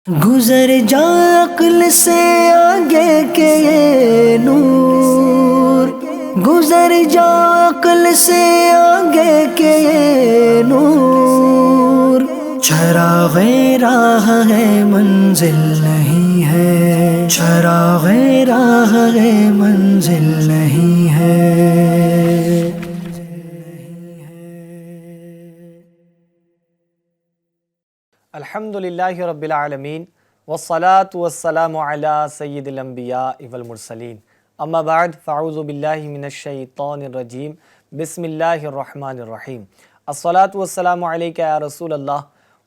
گزر جا عقل سے آگے کے یہ نور، گزر جا عقل سے آگے کے یہ نور، چراغ راہ ہے منزل نہیں ہے، چراغ راہ ہے منزل نہیں ہے۔ الحمدللہ رب العالمین والصلاة والسلام علی سید الانبیاء والمرسلین، اما بعد فاعوذ باللہ من الشیطان الرجیم، بسم اللہ الرحمن الرحیم۔ الصلاة والسلام علیک یا رسول اللہ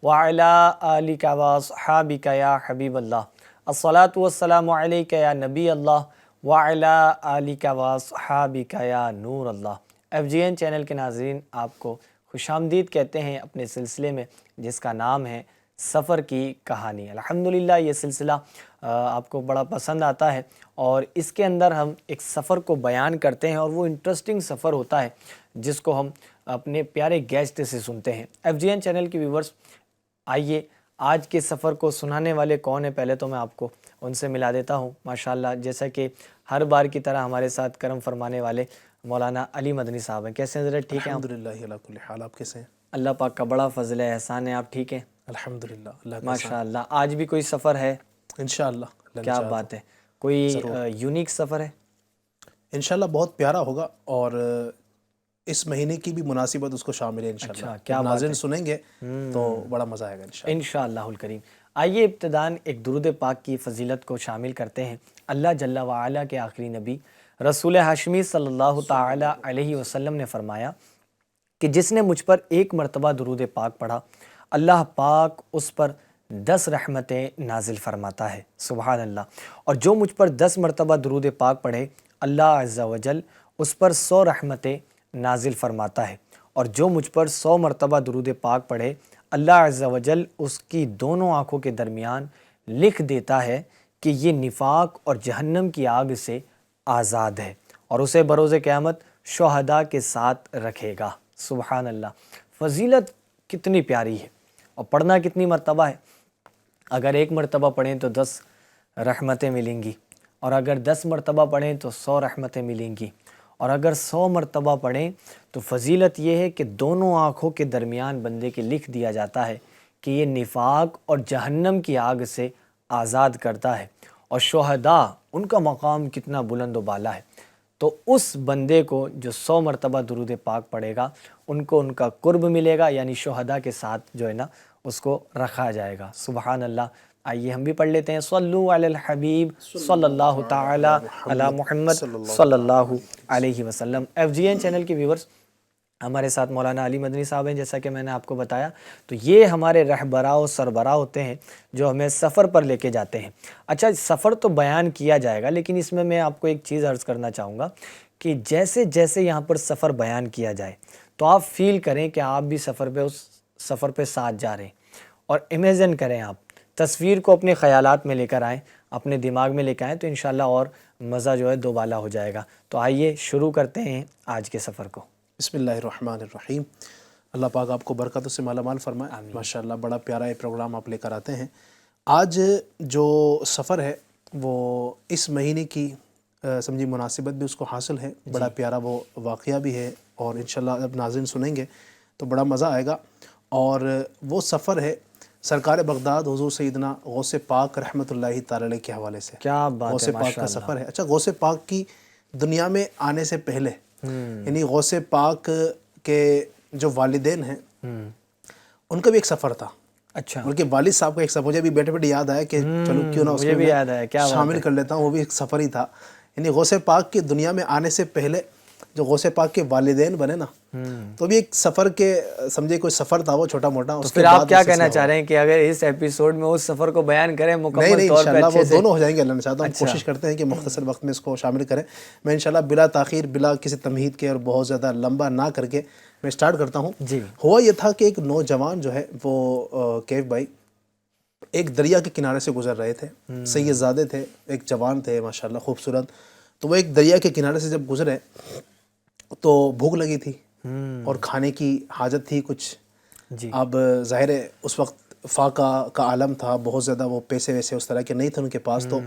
وعلی آلک واصحابک یا حبیب اللہ، الصلاة والسلام علیک یا نبی اللہ وعلی آلک واصحابک یا نور اللہ۔ FGN چینل کے ناظرین، آپ کو خوش آمدید کہتے ہیں اپنے سلسلے میں جس کا نام ہے سفر کی کہانی۔ الحمدللہ یہ سلسلہ آپ کو بڑا پسند آتا ہے اور اس کے اندر ہم ایک سفر کو بیان کرتے ہیں اور وہ انٹرسٹنگ سفر ہوتا ہے جس کو ہم اپنے پیارے گیسٹ سے سنتے ہیں۔ FGN چینل کی ویورز، آئیے آج کے سفر کو سنانے والے کون ہیں پہلے تو میں آپ کو ان سے ملا دیتا ہوں۔ ماشاءاللہ جیسا کہ ہر بار کی طرح ہمارے ساتھ کرم فرمانے والے مولانا علی مدنی صاحب ہیں۔ کیسے ہیں حضرت؟ ٹھیک ہیں؟ الحمدللہ علی کل حال، آپ کیسے ہیں؟ اللہ پاک کا بڑا فضل ہے، احسان ہے، آپ ٹھیک ہیں؟ الحمدللہ اللہ کا ماشاءاللہ۔ آج بھی کوئی سفر ہے؟ انشاءاللہ کیا بات ہے، کوئی یونیک سفر ہے؟ انشاءاللہ بہت پیارا ہوگا اور اس مہینے کی بھی مناسبت اس کو شامل ہے انشاءاللہ۔ کیا ناظرین سنیں گے تو بڑا مزہ آئے گا انشاءاللہ۔ انشاءاللہ الکریم۔ آئیے ابتداً ایک درود پاک کی فضیلت کو شامل کرتے ہیں۔ اللہ جل وعلا کے آخری نبی رسول ہاشمی صلی اللہ تعالی علیہ وسلم نے فرمایا کہ جس نے مجھ پر ایک مرتبہ درود پاک پڑھا، اللہ پاک اس پر 10 رحمتیں نازل فرماتا ہے۔ سبحان اللہ۔ اور جو مجھ پر 10 مرتبہ درود پاک پڑھے، اللہ عز و جل اس پر 100 رحمتیں نازل فرماتا ہے، اور جو مجھ پر 100 مرتبہ درود پاک پڑھے، اللہ عز و جل اس کی دونوں آنکھوں کے درمیان لکھ دیتا ہے کہ یہ نفاق اور جہنم کی آگ سے آزاد ہے، اور اسے بروز قیامت شہداء کے ساتھ رکھے گا۔ سبحان اللہ۔ فضیلت کتنی پیاری ہے اور پڑھنا کتنی مرتبہ ہے۔ اگر ایک مرتبہ پڑھیں تو 10 رحمتیں ملیں گی، اور اگر 10 مرتبہ پڑھیں تو 100 رحمتیں ملیں گی، اور اگر 100 مرتبہ پڑھیں تو فضیلت یہ ہے کہ دونوں آنکھوں کے درمیان بندے کے لکھ دیا جاتا ہے کہ یہ نفاق اور جہنم کی آگ سے آزاد کرتا ہے، اور شہداء ان کا مقام کتنا بلند و بالا ہے۔ تو اس بندے کو جو 100 مرتبہ درود پاک پڑھے گا، ان کو ان کا قرب ملے گا، یعنی شہداء کے ساتھ جو ہے نا اس کو رکھا جائے گا۔ سبحان اللہ۔ آئیے ہم بھی پڑھ لیتے ہیں۔ صلو علی الحبیب صلی اللہ تعالی علی محمد صلی اللہ علیہ وسلم۔ FGN چینل کے ویورز، ہمارے ساتھ مولانا علی مدنی صاحب ہیں، جیسا کہ میں نے آپ کو بتایا، تو یہ ہمارے رہبراء و سربراہ ہوتے ہیں جو ہمیں سفر پر لے کے جاتے ہیں۔ اچھا، سفر تو بیان کیا جائے گا، لیکن اس میں آپ کو ایک چیز عرض کرنا چاہوں گا کہ جیسے جیسے یہاں پر سفر بیان کیا جائے تو آپ فیل کریں کہ آپ بھی سفر پہ، اس سفر پہ ساتھ جا رہے ہیں، اور امیجن کریں، آپ تصویر کو اپنے خیالات میں لے کر آئیں، اپنے دماغ میں لے کے آئیں، تو انشاءاللہ اور مزہ جو ہے دوبالا ہو جائے گا۔ تو آئیے شروع کرتے ہیں آج کے سفر کو۔ بسم اللہ الرحمن الرحیم۔ اللہ پاک آپ کو برکتوں سے مالا مال فرمائے۔ ماشاءاللہ بڑا پیارا یہ پروگرام آپ لے کر آتے ہیں۔ آج جو سفر ہے وہ اس مہینے کی سمجھی مناسبت بھی اس کو حاصل ہے، بڑا پیارا وہ واقعہ بھی ہے، اور انشاءاللہ اب ناظرین سنیں گے تو بڑا مزہ آئے گا۔ اور وہ سفر ہے سرکار بغداد حضور سیدنا غوث پاک رحمۃ اللہ تعالی علیہ کے حوالے سے۔ کیا بات ہے، غوث پاک کا سفر ہے۔ اچھا، غوث پاک کی دنیا میں آنے سے پہلے، یعنی غوث پاک کے جو والدین ہیں ان کا بھی ایک سفر تھا۔ اچھا، ان کے والد صاحب کا ایک سفر، مجھے بھی بیٹھے بیٹھے یاد آیا کہ چلو کیوں نہ اس مجھے بھی یاد آیا، کیا شامل کر لیتا ہوں، وہ بھی ایک سفر ہی تھا۔ یعنی غوث پاک کی دنیا میں آنے سے پہلے جو غوث پاک کے والدین بنے نا، تو بھی ایک سفر کے سمجھے کوئی سفر تھا وہ چھوٹا موٹا۔ تو پھر آپ کیا کہنا چاہ رہے ہیں کہ اگر اس ایپیسوڈ میں اس سفر کو بیان کریں مکمل طور پہ؟ انشاءاللہ وہ دونوں ہو جائیں گے، اللہ نے چاہتا ہوں کوشش کرتے ہیں کہ مختصر وقت میں اس کو شامل کریں۔ میں انشاءاللہ بلا تاخیر، بلا کسی تمہید کے اور بہت زیادہ لمبا نہ کر کے میں سٹارٹ کرتا ہوں۔ جی، ہوا یہ تھا کہ ایک نوجوان جو ہے وہ کیف بھائی ایک دریا کے کنارے سے گزر رہے تھے۔ سید زادے تھے، ایک جوان تھے ماشاءاللہ خوبصورت۔ تو وہ ایک دریا کے کنارے سے جب گزرے تو بھوک لگی تھی اور کھانے کی حاجت تھی کچھ۔ جی، اب ظاہر ہے اس وقت فاقہ کا عالم تھا، بہت زیادہ وہ پیسے ویسے اس طرح کے نہیں تھے ان کے پاس، تو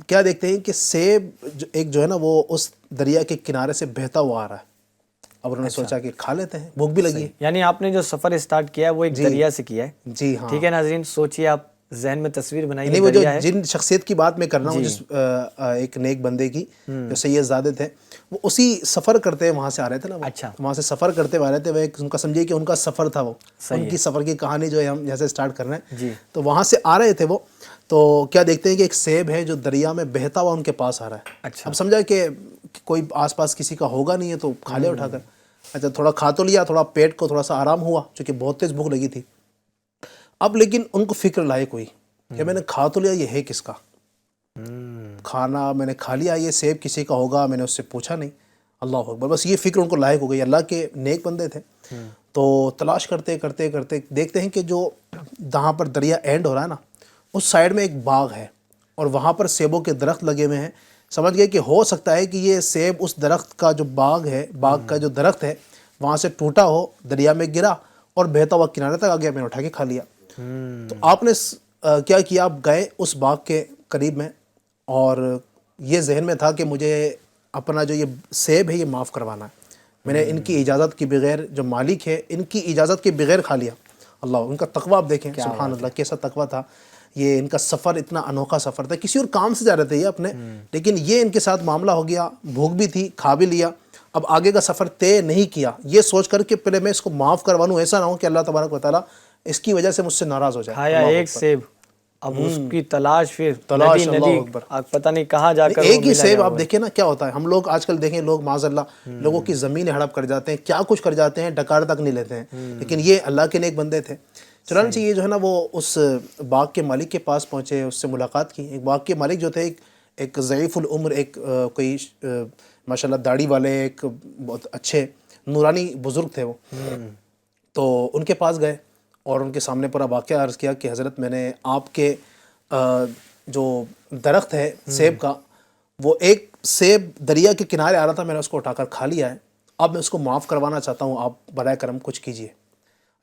کیا دیکھتے ہیں کہ سیب ایک جو ہے نا وہ اس دریا کے کنارے سے بہتا ہوا آ رہا ہے. اب انہوں نے سوچا کہ کھا لیتے ہیں، بھوک بھی لگی ہے. یعنی آپ نے جو سفر اسٹارٹ کیا ہے وہ ایک دریا سے کیا ہے. جی ہاں. ٹھیک ہے ناظرین، سوچئے آپ ذہن میں تصویر بنائیے. نہیں، وہ جو جن شخصیت کی بات میں کر رہا ہوں، جس ایک نیک بندے کی، جو سید زادے تھے، وہ اسی سفر کرتے وہاں سے آ رہے تھے نا. اچھا. وہاں سے سفر کرتے آ رہے تھے. وہ ایک ان کا سمجھیے کہ ان کا سفر تھا، وہ ان کی سفر کی کہانی جو ہے ہم جیسے اسٹارٹ کر رہے ہیں. جی. تو وہاں سے آ رہے تھے وہ، تو کیا دیکھتے ہیں کہ ایک سیب ہے جو دریا میں بہتا ہوا ان کے پاس آ رہا ہے. اچھا. اب سمجھا کہ کوئی آس پاس کسی کا ہوگا نہیں ہے تو کھا لے اٹھا کر. اچھا، تھوڑا کھا تو لیا، تھوڑا پیٹ کو تھوڑا سا آرام ہوا چونکہ بہت تیز بھوک لگی تھی. اب لیکن ان کو فکر لائے کوئی کہ میں نے کھا تو لیا، یہ ہے کس کا کھانا؟ میں نے کھا لیا، یہ سیب کسی کا ہوگا، میں نے اس سے پوچھا نہیں. اللہ اکبر. بس یہ فکر ان کو لاحق ہو گئی. اللہ کے نیک بندے تھے. تو تلاش کرتے کرتے کرتے دیکھتے ہیں کہ جو جہاں پر دریا اینڈ ہو رہا ہے نا، اس سائڈ میں ایک باغ ہے اور وہاں پر سیبوں کے درخت لگے ہوئے ہیں. سمجھ گئے کہ ہو سکتا ہے کہ یہ سیب اس درخت کا جو باغ ہے، باغ کا جو درخت ہے وہاں سے ٹوٹا ہو، دریا میں گرا اور بہتا ہوا کنارے تک آ گیا، میں نے اٹھا کے کھا لیا. تو آپ نے کیا کیا؟ آپ گئے اس باغ کے قریب میں اور یہ ذہن میں تھا کہ مجھے اپنا جو یہ سیب ہے یہ معاف کروانا ہے. میں نے ان کی اجازت کے بغیر، جو مالک ہے ان کی اجازت کے بغیر کھا لیا. اللہ، ان کا تقویٰ آپ دیکھیں، سبحان اللہ کیسا تقویٰ تھا. یہ ان کا سفر اتنا انوکھا سفر تھا. کسی اور کام سے جا رہے تھے یہ اپنے، لیکن یہ ان کے ساتھ معاملہ ہو گیا. بھوک بھی تھی، کھا بھی لیا. اب آگے کا سفر طے نہیں کیا، یہ سوچ کر کہ پہلے میں اس کو معاف کروا لوں، ایسا نہ ہو کہ اللہ تبارک و تعالیٰ اس کی وجہ سے مجھ سے ناراض ہو جائے. کھایا ایک سیب، اب اس کی تلاش، پھر ندی پتہ نہیں کہاں جا کر. ایک ہی سیب آپ دیکھیں نا کیا ہوتا ہے. ہم لوگ آج کل دیکھیں، لوگ معاذ اللہ لوگوں کی زمینیں ہڑپ کر جاتے ہیں، کیا کچھ کر جاتے ہیں، ڈکار تک نہیں لیتے ہیں. لیکن یہ اللہ کے نیک بندے تھے. چنانچہ یہ جو ہے نا وہ اس باغ کے مالک کے پاس پہنچے، اس سے ملاقات کی. ایک باغ کے مالک جو تھے ایک ضعیف العمر، ایک کوئی ماشاءاللہ داڑھی والے، ایک بہت اچھے نورانی بزرگ تھے وہ. تو ان کے پاس گئے اور ان کے سامنے پورا واقعہ عرض کیا کہ حضرت میں نے آپ کے جو درخت ہے سیب کا، وہ ایک سیب دریا کے کنارے آ رہا تھا، میں نے اس کو اٹھا کر کھا لیا ہے. اب میں اس کو معاف کروانا چاہتا ہوں، آپ برائے کرم کچھ کیجئے.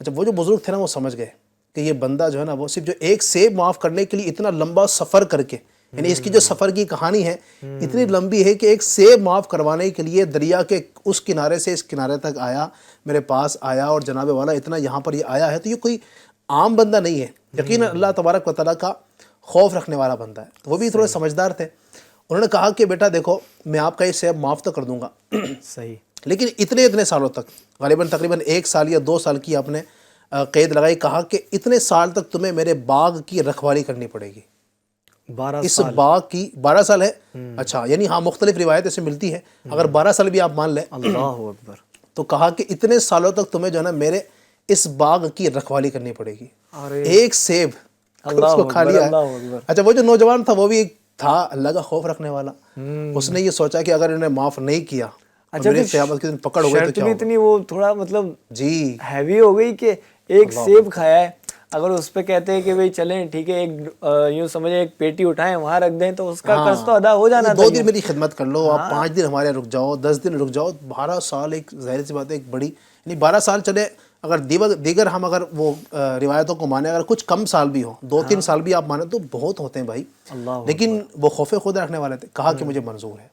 اچھا، وہ جو بزرگ تھے نا وہ سمجھ گئے کہ یہ بندہ جو ہے نا وہ صرف جو ایک سیب معاف کرنے کے لیے اتنا لمبا سفر کر کے، یعنی اس کی جو سفر کی کہانی ہے اتنی لمبی ہے کہ ایک سیب معاف کروانے کے لیے دریا کے اس کنارے سے اس کنارے تک آیا، میرے پاس آیا، اور جناب والا اتنا یہاں پر یہ آیا ہے. تو یہ کوئی عام بندہ نہیں ہے، یقیناً اللہ تبارک و تعالیٰ کا خوف رکھنے والا بندہ ہے. تو وہ بھی تھوڑے سمجھدار تھے. انہوں نے کہا کہ بیٹا دیکھو، میں آپ کا یہ سیب معاف تو کر دوں گا، صحیح، لیکن اتنے سالوں تک، غالباً تقریباً 1 سال یا 2 سال کی آپ نے قید لگائی. کہا کہ اتنے سال تک تمہیں میرے باغ کی رکھوالی کرنی پڑے گی. 12 اس باغ کی 12 سال ہے. اچھا، یعنی ہاں مختلف روایتیں سے ملتی ہے، اگر 12 سال بھی آپ مان لیں. اللہ اکبر. تو کہا کہ اتنے سالوں تک تمہیں جو ہے نا میرے اس باغ کی رکھوالی کرنی پڑے گی. ایک سیب اس کو کھا لیا ہے. اچھا، وہ جو نوجوان تھا وہ بھی تھا اللہ کا خوف رکھنے والا. اس نے یہ سوچا کہ اگر انہیں معاف نہیں کیا، اچھا قیامت کے دن پکڑ ہو گئے تو کیا ہوگا. اتنی وہ تھوڑا مطلب جی ہیوی ہو گئی کہ ایک سیب کھایا ہے. اگر اس پہ کہتے ہیں کہ بھئی چلیں ٹھیک ہے، ایک یوں سمجھے ایک پیٹی اٹھائیں وہاں رکھ دیں تو اس کا قرض تو ادا ہو جانا. 2 دن میری خدمت کر لو، آپ 5 دن ہمارے رک جاؤ، 10 دن رک جاؤ. 12 سال ایک ظاہر سی بات ہے، ایک بڑی، یعنی 12 سال چلے، اگر دیگر ہم اگر وہ روایتوں کو مانیں، اگر کچھ کم سال بھی ہو، 2-3 سال بھی آپ مانیں تو بہت ہوتے ہیں بھائی. لیکن وہ خوف خدا رکھنے والے تھے. کہا کہ مجھے منظور ہے.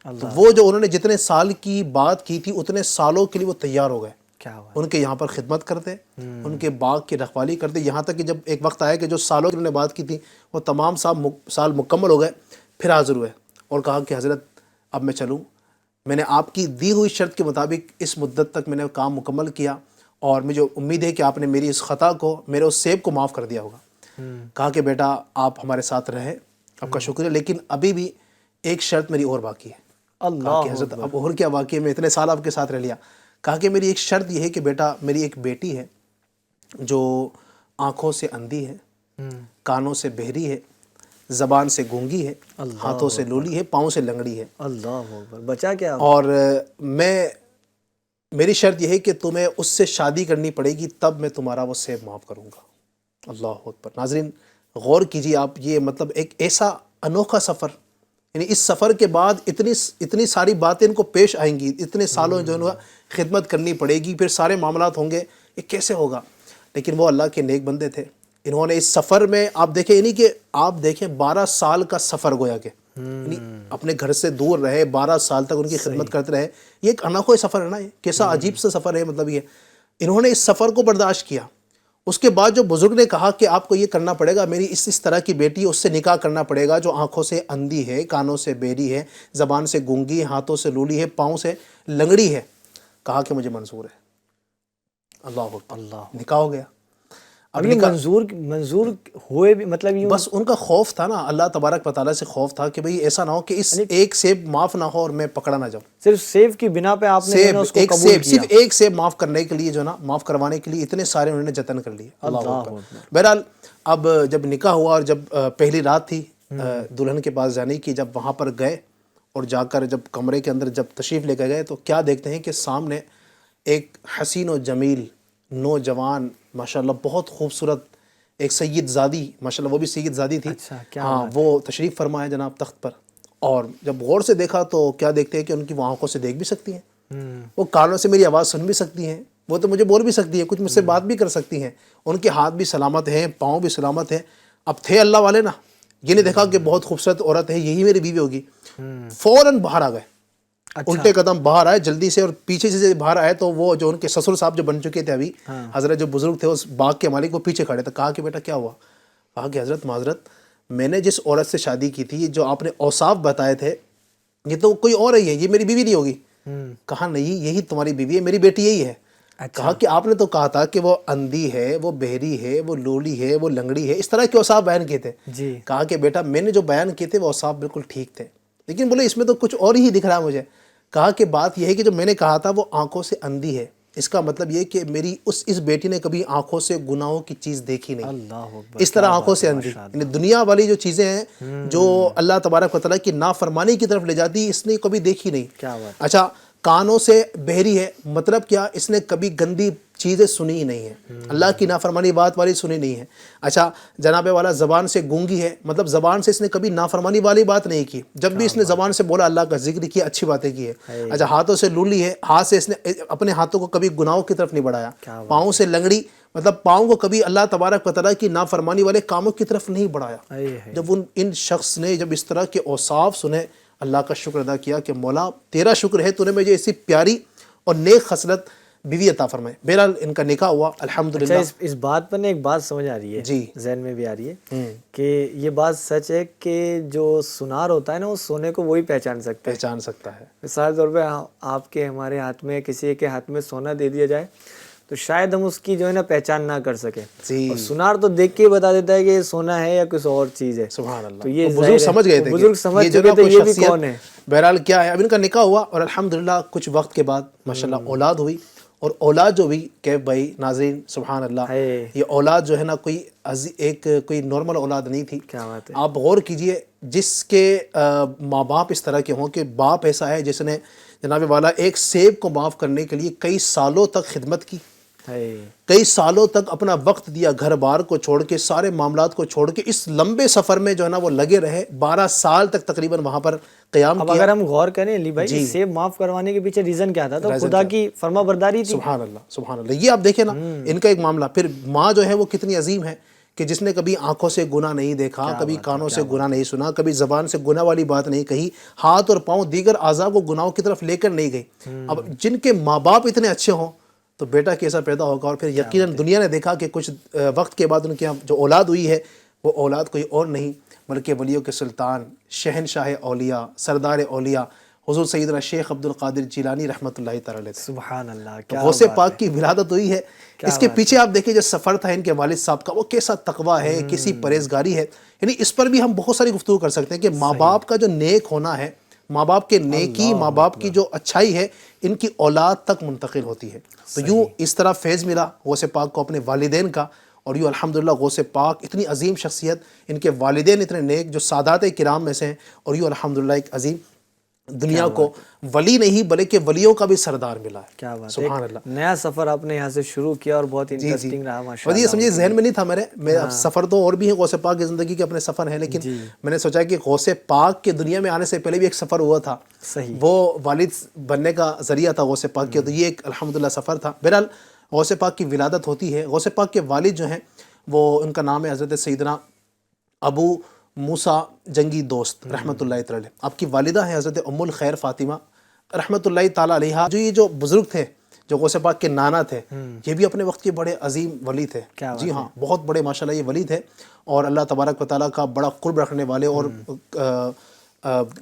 تو وہ جو انہوں نے جتنے سال کی بات کی تھی اتنے سالوں کے لیے وہ تیار ہو گئے. ان کے یہاں پر خدمت کرتے، ان کے باغ کی رکھوالی کرتے، یہاں تک کہ جب ایک وقت آیا کہ جو سالوں کی انہوں نے بات کی تھی وہ تمام سال مکمل ہو گئے. پھر حاضر ہوئے اور کہا کہ حضرت اب میں چلوں، میں نے آپ کی دی ہوئی شرط کے مطابق اس مدت تک میں نے کام مکمل کیا، اور مجھے امید ہے کہ آپ نے میری اس خطا کو، میرے اس سیب کو معاف کر دیا ہوگا. کہا کہ بیٹا آپ ہمارے ساتھ رہے، آپ کا شکریہ، لیکن ابھی بھی ایک شرط میری اور باقی ہے. کہا کہ حضرت اب اور کیا باقی ہے، میں اتنے سال آپ کے ساتھ رہ لیا. کہا کہ میری ایک شرط یہ ہے کہ بیٹا میری ایک بیٹی ہے جو آنکھوں سے اندھی ہے، کانوں سے بہری ہے، زبان سے گونگی ہے، ہاتھوں سے لولی ہے، پاؤں سے لنگڑی ہے. اللہ اکبر. بچا کیا؟ اور میری شرط یہ ہے کہ تمہیں اس سے شادی کرنی پڑے گی، تب میں تمہارا وہ سیب معاف کروں گا. اللہ اکبر. ناظرین غور کیجیے آپ، یہ مطلب ایک ایسا انوکھا سفر، یعنی اس سفر کے بعد اتنی ساری باتیں ان کو پیش آئیں گی، اتنے سالوں جو انہوں خدمت کرنی پڑے گی، پھر سارے معاملات ہوں گے، یہ کیسے ہوگا. لیکن وہ اللہ کے نیک بندے تھے، انہوں نے اس سفر میں آپ دیکھیں، یعنی کہ آپ دیکھیں 12 سال کا سفر گویا کہ یعنی اپنے گھر سے دور رہے، 12 سال تک ان کی خدمت کرتے رہے. یہ ایک انوکھا سفر ہے نا، یہ کیسا عجیب سا سفر ہے. مطلب یہ انہوں نے اس سفر کو برداشت کیا. اس کے بعد جو بزرگ نے کہا کہ آپ کو یہ کرنا پڑے گا، میری اس طرح کی بیٹی اس سے نکاح کرنا پڑے گا جو آنکھوں سے اندھی ہے، کانوں سے بہری ہے، زبان سے گونگی، ہاتھوں سے لولی ہے، پاؤں سے لنگڑی ہے. کہا کہ مجھے منظور ہے. اللہ اکبر، نکاح ہو گیا. اب یہ منظور ہوئے بھی مطلب یہ بس ان کا خوف تھا نا، اللہ تبارک و تعالیٰ سے خوف تھا کہ بھئی ایسا نہ ہو کہ اس ایک سیب معاف نہ ہو اور میں پکڑا نہ جاؤں. صرف سیب کی بنا پہ آپ نے اس کو قبول کیا. صرف ایک سیب معاف کرنے کے لیے جو نا، معاف کروانے کے لیے اتنے سارے انہوں نے جتن کر لیے. اللہ اکبر. بہرحال اب جب نکاح ہوا اور جب پہلی رات تھی دلہن کے پاس جانے کی، جب وہاں پر گئے اور جا کر جب کمرے کے اندر جب تشریف لے کے گئے تو کیا دیکھتے ہیں کہ سامنے ایک حسین و جمیل نوجوان ماشاءاللہ بہت خوبصورت ایک سید زادی، ماشاءاللہ وہ بھی سید زادی تھی. ہاں، وہ تشریف فرمایا جناب تخت پر. اور جب غور سے دیکھا تو کیا دیکھتے ہیں کہ ان کی وہ آنکھوں سے دیکھ بھی سکتی ہیں، وہ کانوں سے میری آواز سن بھی سکتی ہیں، وہ تو مجھے بول بھی سکتی ہیں، کچھ مجھ سے بات بھی کر سکتی ہیں، ان کے ہاتھ بھی سلامت ہیں، پاؤں بھی سلامت ہیں. اب تھے اللہ والے نا، یہ نہیں دیکھا کہ بہت خوبصورت عورت ہے، یہی میری بیوی ہوگی. فوراً باہر آ گئے، الٹے قدم باہر آئے جلدی سے. اور پیچھے سے باہر آئے تو وہ جو ان کے سسر صاحب جو بن چکے تھے ابھی، حضرت جو بزرگ تھے اس باغ کے مالک، وہ پیچھے کھڑے تھے. کہا کہ بیٹا کیا ہوا؟ کہا کہ حضرت معذرت، میں نے جس عورت سے شادی کی تھی، جو آپ نے اوصاف بتائے تھے، یہ تو کوئی اور ہی ہے، یہ میری بیوی نہیں ہوگی. کہا نہیں، یہی تمہاری بیوی ہے، میری بیٹی یہی ہے. کہا کہ آپ نے تو کہا تھا کہ وہ اندھی ہے، وہ بہری ہے، وہ لولی ہے، وہ لنگڑی ہے، اس طرح کے اوصاف بیان کیے تھے. کہا کہ بیٹا میں نے جو بیان کیے تھے وہ اوصاف بالکل ٹھیک تھے، لیکن بولے اس میں تو کچھ اور ہی دکھ رہا ہے مجھے. کہا کہ بات یہ ہے کہ جو میں نے کہا تھا وہ آنکھوں سے اندھی ہے، اس کا مطلب یہ کہ میری اس بیٹی نے کبھی آنکھوں سے گناہوں کی چیز دیکھی نہیں، اس طرح آنکھوں سے اندھی. یعنی دنیا والی جو چیزیں ہیں جو اللہ تبارک و تعالیٰ کی نافرمانی کی طرف لے جاتی، اس نے کبھی دیکھی نہیں. اچھا، کانوں سے بہری ہے، مطلب کیا؟ اس نے کبھی گندی چیزیں سنی ہی نہیں ہیں، اللہ کی نافرمانی بات والی سنی نہیں ہے. اچھا جناب والا، زبان سے گونگی ہے، مطلب زبان سے اس نے کبھی نافرمانی والی بات نہیں کی، جب بھی اس نے زبان سے بولا اللہ کا ذکر کیا، اچھی باتیں کی ہے. اچھا، ہاتھوں سے لولی ہے، ہاتھ سے اس نے اپنے ہاتھوں کو کبھی گناہوں کی طرف نہیں بڑھایا. پاؤں سے لنگڑی، مطلب پاؤں کو کبھی اللہ تبارک و تعالیٰ کی نافرمانی والے کاموں کی طرف نہیں بڑھایا. جب ان شخص نے جب اس طرح کے اوصاف سنے، اللہ کا شکر ادا کیا کہ مولا تیرا شکر ہے، تو نے مجھے ایسی پیاری اور نیک خصلت بیوی عطا فرمائے. بہرحال ان کا نکاح ہوا الحمدللہ. اس بات پر نے ایک بات سمجھ آ رہی ہے، جی ذہن میں بھی آ رہی ہے کہ یہ بات سچ ہے کہ جو سنار ہوتا ہے نا، وہ سونے کو وہی پہچان سکتا ہے. مثال طور پہ آپ کے ہمارے ہاتھ میں، کسی کے ہاتھ میں سونا دے دیا جائے تو شاید ہم اس کی جو ہے نا پہچان نہ کر سکیں. اور سنار تو دیکھ کے بتا دیتا ہے کہ یہ سونا ہے یا کچھ اور چیز ہے. سبحان اللہ. تو یہ بزرگ سمجھ گئے تھے، بزرگ سمجھ چکے تھے یہ بھی کون ہے. بہرحال کیا ہے، اب ان کا نکاح ہوا اور الحمدللہ کچھ وقت کے بعد ماشاءاللہ اولاد ہوئی. اور اولاد جو بھی کیف بھائی ناظرین سبحان اللہ، یہ اولاد جو ہے نا کوئی نارمل اولاد نہیں تھی. کیا بات ہے. آپ غور کیجئے، جس کے ماں باپ اس طرح کے ہوں کہ باپ ایسا ہے جس نے جناب والا ایک سیب کو معاف کرنے کے لیے کئی سالوں تک خدمت کی، کئی سالوں تک اپنا وقت دیا، گھر بار کو چھوڑ کے، سارے معاملات کو چھوڑ کے اس لمبے سفر میں جو ہے نا وہ لگے رہے. 12 سال تک تقریباً وہاں پر قیام کیا. اب اگر ہم غور کریں علی بھائی، سیب معاف کروانے کے پیچھے ریزن کیا تھا؟ تو خدا کی فرما برداری تھی. سبحان اللہ سبحان اللہ. یہ آپ دیکھیں نا ان کا ایک معاملہ. پھر ماں جو ہے وہ کتنی عظیم ہے کہ جس نے کبھی آنکھوں سے گناہ نہیں دیکھا، کبھی کانوں سے گناہ نہیں سنا، کبھی زبان سے گناہ والی بات نہیں کہی، ہاتھ اور پاؤں دیگر اعضاء کو گناہوں کی طرف لے کر نہیں گئی. اب جن کے ماں باپ اتنے اچھے ہوں تو بیٹا کیسا پیدا ہوگا. اور پھر یقیناً دنیا نے دیکھا کہ کچھ وقت کے بعد ان کی جو اولاد ہوئی ہے وہ اولاد کوئی اور نہیں بلکہ ولیوں کے سلطان، شہنشاہ اولیاء، سردار اولیاء حضور سیدنا شیخ عبد القادر جیلانی رحمۃ اللہ تعالی علیہ. سبحان اللہ. غوث پاک کی ولادت ہوئی ہے. اس کے پیچھے آپ دیکھیں جو سفر تھا ان کے والد صاحب کا، وہ کیسا تقویٰ ہے، کیسی پرہیزگاری ہے. یعنی اس پر بھی ہم بہت ساری گفتگو کر سکتے ہیں کہ ماں باپ کا جو نیک ہونا ہے، ماں باپ کے نیکی، ماں باپ کی جو اچھائی ہے، ان کی اولاد تک منتقل ہوتی ہے. تو یوں اس طرح فیض ملا غوث پاک کو اپنے والدین کا. اور یوں الحمدللہ غوث پاک اتنی عظیم شخصیت، ان کے والدین اتنے نیک جو سادات کرام میں سے ہیں. اور یوں الحمدللہ ایک عظیم دنیا کو ولی نہیں بلکہ ولیوں کا بھی سردار ملا ہے. کیا بات ہے. سبحان اللہ. نیا سفر آپ نے یہاں سے شروع کیا اور بہت انٹرسٹنگ رہا ماشاءاللہ. اور یہ سمجھے ذہن میں نہیں تھا میرے سفر تو اور بھی ہیں غوث پاک کی زندگی کے اپنے سفر ہیں، لیکن میں نے سوچا کہ غوث پاک کے دنیا میں آنے سے پہلے بھی ایک سفر ہوا تھا، وہ والد بننے کا ذریعہ تھا غوث پاک کے. تو یہ ایک الحمدللہ سفر تھا. بہرحال غوث پاک کی ولادت ہوتی ہے. غوث پاک کے والد جو ہیں وہ ان کا نام ہے حضرت سیدنا ابو موسیٰ جنگی دوست رحمۃ اللہ تعالی علیہ. آپ کی والدہ ہیں حضرت ام الخیر فاطمہ رحمۃ اللہ تعالی علیہ. جو بزرگ تھے جو غوث پاک کے نانا تھے، یہ بھی اپنے وقت کے بڑے عظیم ولی تھے. جی ہاں، بہت بڑے ماشاءاللہ یہ ولی تھے اور اللہ تبارک و تعالیٰ کا بڑا قرب رکھنے والے. اور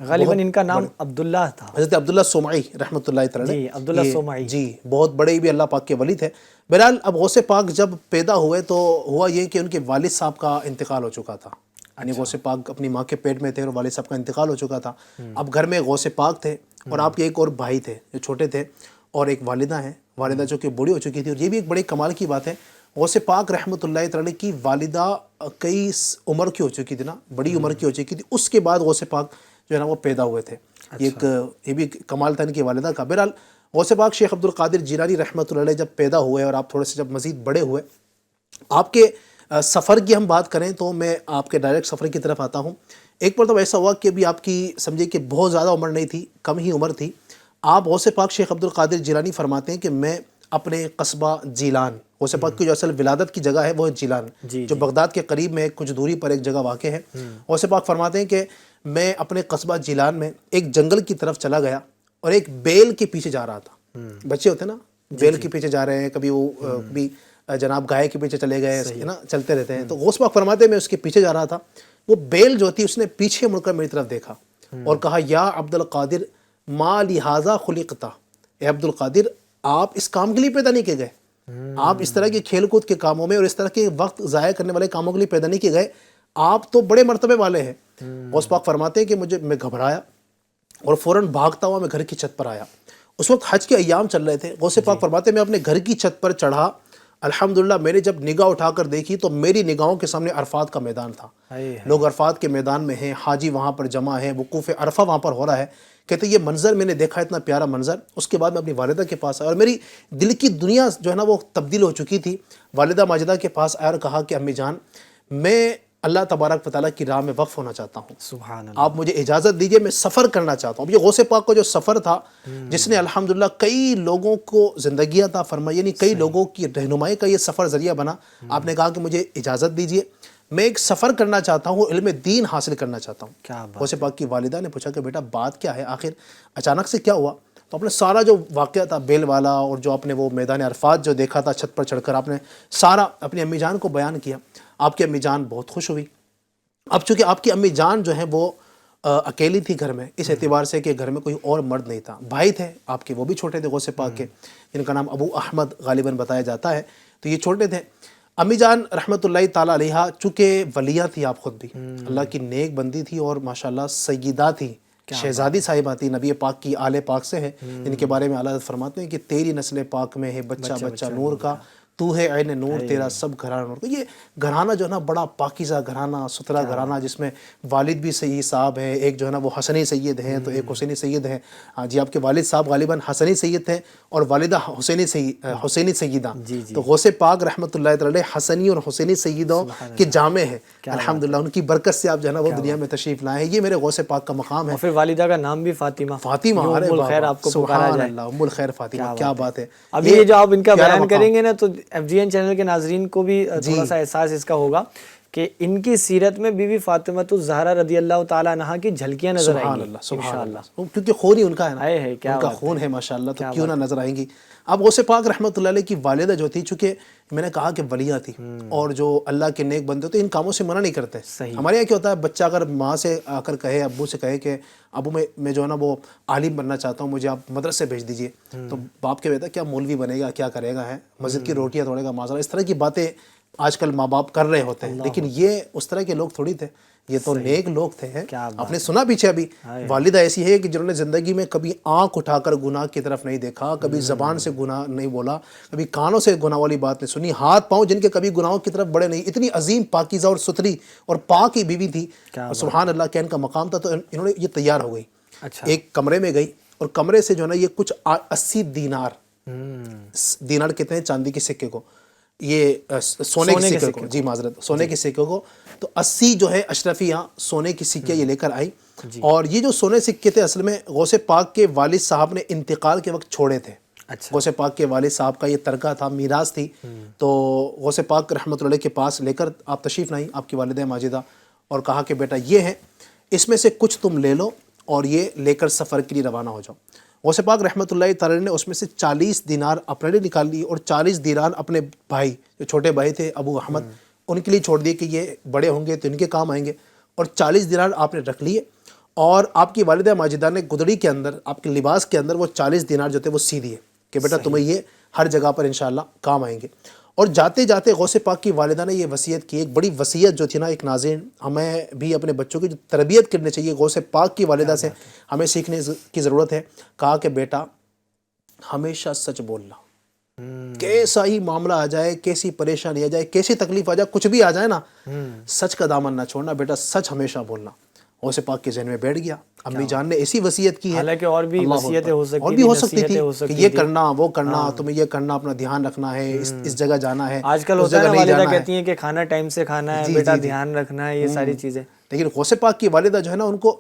غالباً ان کا نام عبداللہ تھا، حضرت عبداللہ سومعی رحمۃ اللہ تعالی جی عبداللہ سومعی، جی بہت بڑے بھی اللہ پاک کے ولی تھے. بہرحال اب غوث پاک جب پیدا ہوئے تو ہوا یہ کہ ان کے والد صاحب کا انتقال ہو چکا تھا. یعنی غوث پاک اپنی ماں کے پیٹ میں تھے اور والد صاحب کا انتقال ہو چکا تھا. اب گھر میں غوث پاک تھے اور آپ کے ایک اور بھائی تھے جو چھوٹے تھے، اور ایک والدہ ہیں، والدہ جو کہ بوڑھی ہو چکی تھی. اور یہ بھی ایک بڑے کمال کی بات ہے، غوث پاک رحمۃ اللہ تعالی کی والدہ کئی عمر کی ہو چکی تھی نا، بڑی عمر کی ہو چکی تھی. اس کے بعد غوث پاک جو ہے نا وہ پیدا ہوئے تھے. یہ بھی کمال تھا ان کی والدہ کا. بہرحال غوث پاک شیخ عبد القادر جیلانی رحمۃ اللہ علیہ جب پیدا ہوئے اور آپ تھوڑے سے جب مزید بڑے ہوئے، آپ کے سفر کی ہم بات کریں تو میں آپ کے ڈائریکٹ سفر کی طرف آتا ہوں. ایک مرتبہ ایسا ہوا کہ ابھی آپ کی سمجھے کہ بہت زیادہ عمر نہیں تھی، کم ہی عمر تھی. آپ غوث پاک شیخ عبد القادر جیلانی فرماتے ہیں کہ میں اپنے قصبہ جیلان، غوث پاک کی جو اصل ولادت کی جگہ ہے وہ ہے جیلان، جو بغداد کے قریب میں کچھ دوری پر ایک جگہ واقع ہے. غوث پاک فرماتے ہیں کہ میں اپنے قصبہ جیلان میں ایک جنگل کی طرف چلا گیا اور ایک بیل کے پیچھے جا رہا تھا. بچے ہوتے نا بیل کے پیچھے جا رہے ہیں، کبھی وہ کبھی جناب گائے کے پیچھے چلے گئے نا، چلتے رہتے ہیں. تو غوث پاک فرماتے ہیں میں اس کے پیچھے جا رہا تھا. وہ بیل جو تھی اس نے پیچھے مڑ کر میری طرف دیکھا اور کہا یا عبد القادر ما لہذا خلقتا، اے عبد القادر آپ اس کام کے لیے پیدا نہیں کیے گئے، آپ اس طرح کے کھیل کود کے کاموں میں اور اس طرح کے وقت ضائع کرنے والے کاموں کے لیے پیدا نہیں کیے گئے، آپ تو بڑے مرتبے والے ہیں. غوث پاک فرماتے ہیں کہ میں گھبرایا اور فوراً بھاگتا ہوا میں گھر کی چھت پر آیا. اس وقت حج کے ایام چل رہے تھے. غوث پاک فرماتے ہیں میں اپنے گھر کی چھت پر چڑھا، الحمدللہ میں نے جب نگاہ اٹھا کر دیکھی تو میری نگاہوں کے سامنے عرفات کا میدان تھا. لوگ عرفات کے میدان میں ہیں، حاجی وہاں پر جمع ہیں، وقوف عرفہ وہاں پر ہو رہا ہے. کہتے یہ منظر میں نے دیکھا، اتنا پیارا منظر. اس کے بعد میں اپنی والدہ کے پاس آیا اور میری دل کی دنیا جو ہے نا وہ تبدیل ہو چکی تھی. والدہ ماجدہ کے پاس آیا اور کہا کہ امی جان میں اللہ تبارک و تعالیٰ کی راہ میں وقف ہونا چاہتا ہوں، سبحان اللہ، آپ مجھے اجازت دیجئے، میں سفر کرنا چاہتا ہوں. اب یہ غوث پاک کا جو سفر تھا جس نے الحمدللہ کئی لوگوں کو زندگی عطا فرمائی، یعنی کئی لوگوں کی رہنمائی کا یہ سفر ذریعہ بنا. آپ نے کہا کہ مجھے اجازت دیجئے، میں ایک سفر کرنا چاہتا ہوں، علم دین حاصل کرنا چاہتا ہوں. کیا بات. غوث پاک کی والدہ نے پوچھا کہ بیٹا بات کیا ہے، آخر اچانک سے کیا ہوا؟ تو آپ نے سارا جو واقعہ تھا بیل والا اور جو آپ نے وہ میدان عرفات جو دیکھا تھا چھت پر چڑھ کر، آپ نے سارا اپنی امی جان کو بیان کیا. آپ کی امی جان بہت خوش ہوئی. اب چونکہ آپ کی امی جان جو ہیں وہ اکیلی تھی گھر میں، اس اعتبار سے کہ گھر میں کوئی اور مرد نہیں تھا. بھائی تھے آپ کے، وہ بھی چھوٹے تھے غوث پاک کے، جن کا نام ابو احمد غالباً بتایا جاتا ہے، تو یہ چھوٹے تھے. امی جان رحمۃ اللہ تعالیٰ علیہ چونکہ ولیہ تھی، آپ خود بھی اللہ کی نیک بندی تھی اور ماشاءاللہ سیدہ تھی، شہزادی صاحبہ تھی، نبی پاک کی آل پاک سے ہیں، جن کے بارے میں اعلیٰ فرماتے ہیں کہ تیری نسل پاک میں ہے بچہ بچہ نور کا، تو ہے عین نور تیرا سب گھرانہ نور کا. یہ گھرانہ جو ہے نا بڑا پاکیزہ گھرانہ، ستھرا گھرانہ، جس میں والد بھی سید صاحب ہیں، ایک جو ہے نا وہ حسنی سید ہیں تو ایک حسینی سید ہیں. جی آپ کے والد صاحب غالباً حسنی سید تھے اور والدہ حسینی سیدہ. تو غوث پاک رحمۃ اللہ تعالی حسنی اور حسینی سیدوں کے جامع ہیں. الحمدللہ ان کی برکت سے آپ جو ہے نا وہ دنیا میں تشریف لائے ہیں. یہ میرے غوث پاک کا مقام ہے. اور پھر والدہ کا نام بھی فاطمہ، ام الخیر آپ کو پکارا جائے. ام الخیر فاطمہ، کیا بات ہے. اب یہ جو آپ ان کا بیان کریں گے نا تو FGN چینل کے ناظرین کو بھی تھوڑا سا احساس اس کا ہوگا کہ ان کی سیرت میں بی بی فاطمہ الزہرا رضی اللہ تعالیٰ عنہا کی جھلکیاں نظر آئیں گی انشاءاللہ، کیونکہ خون ہی ان کا ہے نا، ان کا خون ہے ماشاءاللہ، تو کیوں نہ نظر آئیں گی. اب غوث پاک رحمۃ اللہ علیہ کی والدہ جو تھی، چونکہ میں نے کہا کہ ولیہ تھی اور جو اللہ کے نیک بندے تو ان کاموں سے منع نہیں کرتے. ہمارے یہاں کیا ہوتا ہے، بچہ اگر ماں سے آ کر کہے، ابو سے کہے کہ ابو میں جو ہے نا وہ عالم بننا چاہتا ہوں، مجھے آپ مدرسے بھیج دیجئے، تو باپ کے بیٹا کیا مولوی بنے گا، کیا کرے گا، ہے مسجد کی روٹیاں توڑے گا، معاذ اللہ. اس طرح کی باتیں آج کل ماں باپ کر رہے ہوتے ہیں، لیکن یہ اس طرح کے لوگ تھوڑی تھے، یہ تو نیک لوگ تھے. آپ نے سنا پیچھے ابھی والدہ ایسی ہے کہ جنہوں نے زندگی میں کبھی آنکھ اٹھا کر گناہ کی طرف نہیں دیکھا، کبھی زبان سے گناہ نہیں بولا، کبھی کانوں سے گناہ والی بات نہیں سنی، ہاتھ پاؤں جن کے کبھی گناہوں کی طرف بڑے نہیں. اتنی عظیم پاکیزہ اور ستھری اور پاک کی بیوی تھی، سبحان اللہ، کہ ان کا مقام تھا. تو انہوں نے یہ تیار ہو گئی، ایک کمرے میں گئی اور کمرے سے جو ہے نا یہ کچھ 80 دینار کہتے ہیں چاندی کے سکے کو، یہ سونے کے سکے کو، جی معذرت، سونے کے سکے کو، تو 80 جو ہے اشرفیاں سونے کی سکے یہ لے کر آئی. اور یہ جو سونے سکے تھے اصل میں غوث پاک کے والد صاحب نے انتقال کے وقت چھوڑے تھے. اچھا۔ غوث پاک کے والد صاحب کا یہ ترکہ تھا، میراث تھی، تو غوث پاک رحمۃ اللہ علیہ کے پاس لے کر آپ تشریف لائیں آپ کی والدہ ماجدہ، اور کہا کہ بیٹا یہ ہے، اس میں سے کچھ تم لے لو اور یہ لے کر سفر کے لیے روانہ ہو جاؤ۔ غوث پاک رحمۃ اللہ تعالی نے اس میں سے 40 دینار اپنے لیے نکال لی اور 40 دینار اپنے بھائی، جو چھوٹے بھائی تھے ابو احمد، ان کے لیے چھوڑ دیے کہ یہ بڑے ہوں گے تو ان کے کام آئیں گے، اور 40 دینار آپ نے رکھ لیے، اور آپ کی والدہ ماجدہ نے گدڑی کے اندر، آپ کے لباس کے اندر وہ 40 دینار جو تھے وہ سی دیے کہ بیٹا تمہیں یہ ہر جگہ پر انشاءاللہ کام آئیں گے۔ اور جاتے جاتے غوث پاک کی والدہ نے یہ وصیت کی، ایک بڑی وصیت جو تھی نا، ایک ناظرین ہمیں بھی اپنے بچوں کی جو تربیت کرنی چاہیے غوث پاک کی والدہ سے ہمیں سیکھنے کی ضرورت ہے۔ کہا کہ بیٹا ہمیشہ سچ بولنا، کیسا ہی معاملہ آ جائے، کیسی پریشانی آ جائے، کیسی تکلیف آ جائے، کچھ بھی آ جائے نا، سچ کا دامن نہ چھوڑنا بیٹا، سچ ہمیشہ بولنا۔ غوث پاک کے ذہن میں بیٹھ گیا، امی جان نے ایسی وصیت کی ہے، حالانکہ اور بھی وصیتیں ہو سکتی اور بھی ہو سکتی تھی کہ یہ کرنا وہ کرنا، تمہیں یہ کرنا، اپنا دھیان رکھنا ہے، اس جگہ جانا ہے، آج کل ہوتا ہے نا والدہ کہتی ہیں کہ کھانا ٹائم سے کھانا ہے، بیٹا دھیان رکھنا ہے، یہ ساری چیزیں۔ لیکن غوث پاک کی والدہ جو ہے نا، ان کو